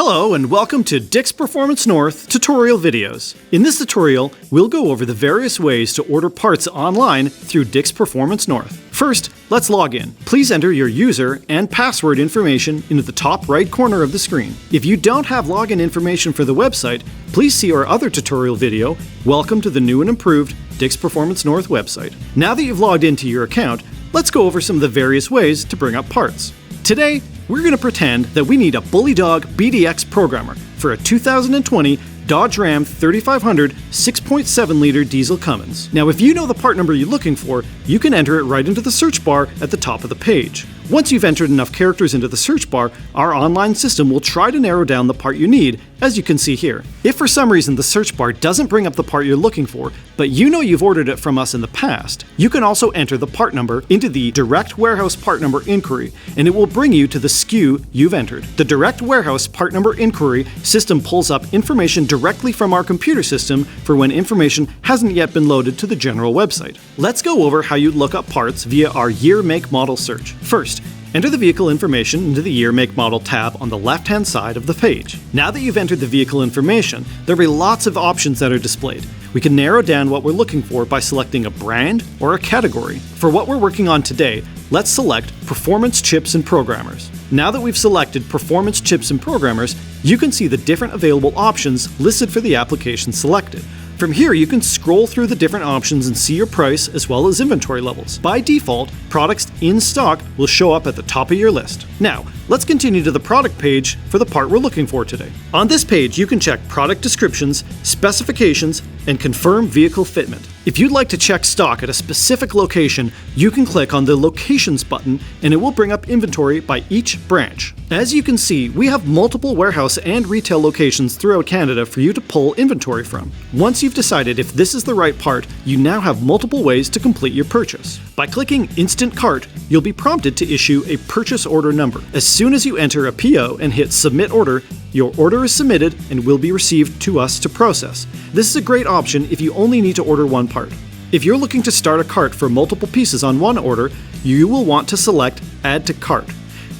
Hello and welcome to Dick's Performance North tutorial videos. In this tutorial, we'll go over the various ways to order parts online through Dick's Performance North. First, let's log in. Please enter your user and password information into the top right corner of the screen. If you don't have login information for the website, please see our other tutorial video, Welcome to the New and Improved Dick's Performance North website. Now that you've logged into your account, let's go over some of the various ways to bring up parts. Today, we're going to pretend that we need a Bully Dog BDX programmer for a 2020 Dodge Ram 3500 6.7-liter diesel Cummins. Now, if you know the part number you're looking for, you can enter it right into the search bar at the top of the page. Once you've entered enough characters into the search bar, our online system will try to narrow down the part you need, as you can see here. If for some reason the search bar doesn't bring up the part you're looking for, but you know you've ordered it from us in the past, you can also enter the part number into the Direct Warehouse Part Number Inquiry, and it will bring you to the SKU you've entered. The Direct Warehouse Part Number Inquiry system pulls up information directly from our computer system for when information hasn't yet been loaded to the general website. Let's go over how you look up parts via our Year, Make, Model search. First, enter the vehicle information into the Year, Make, Model tab on the left-hand side of the page. Now that you've entered the vehicle information, there will be lots of options that are displayed. We can narrow down what we're looking for by selecting a brand or a category. For what we're working on today, let's select Performance Chips and Programmers. Now that we've selected Performance Chips and Programmers, you can see the different available options listed for the application selected. From here, you can scroll through the different options and see your price as well as inventory levels. By default, products in stock will show up at the top of your list. Now, let's continue to the product page for the part we're looking for today. On this page, you can check product descriptions, specifications, and confirm vehicle fitment. If you'd like to check stock at a specific location, you can click on the Locations button and it will bring up inventory by each branch. As you can see, we have multiple warehouse and retail locations throughout Canada for you to pull inventory from. Once you've decided if this is the right part, you now have multiple ways to complete your purchase. By clicking Instant Cart, you'll be prompted to issue a purchase order number. As soon as you enter a PO and hit Submit Order, your order is submitted and will be received to us to process. This is a great option if you only need to order one part. If you're looking to start a cart for multiple pieces on one order, you will want to select Add to Cart.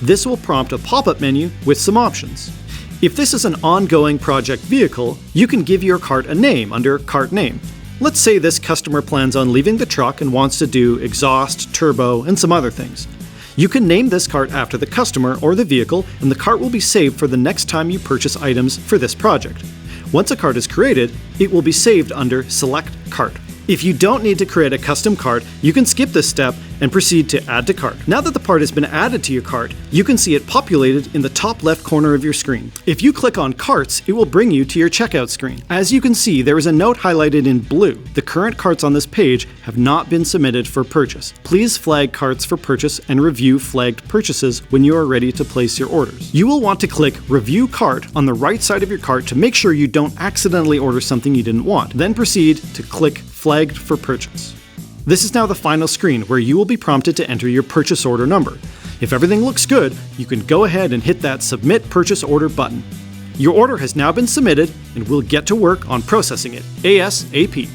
This will prompt a pop-up menu with some options. If this is an ongoing project vehicle, you can give your cart a name under Cart Name. Let's say this customer plans on leaving the truck and wants to do exhaust, turbo, and some other things. You can name this cart after the customer or the vehicle, and the cart will be saved for the next time you purchase items for this project. Once a cart is created, it will be saved under Select Cart. If you don't need to create a custom cart, you can skip this step and proceed to Add to Cart. Now that the part has been added to your cart, you can see it populated in the top left corner of your screen. If you click on Carts, it will bring you to your checkout screen. As you can see, there is a note highlighted in blue. The current carts on this page have not been submitted for purchase. Please flag carts for purchase and review flagged purchases when you are ready to place your orders. You will want to click Review Cart on the right side of your cart to make sure you don't accidentally order something you didn't want. Then proceed to click Flagged for Purchase. This is now the final screen where you will be prompted to enter your purchase order number. If everything looks good, you can go ahead and hit that Submit Purchase Order button. Your order has now been submitted and we'll get to work on processing it ASAP.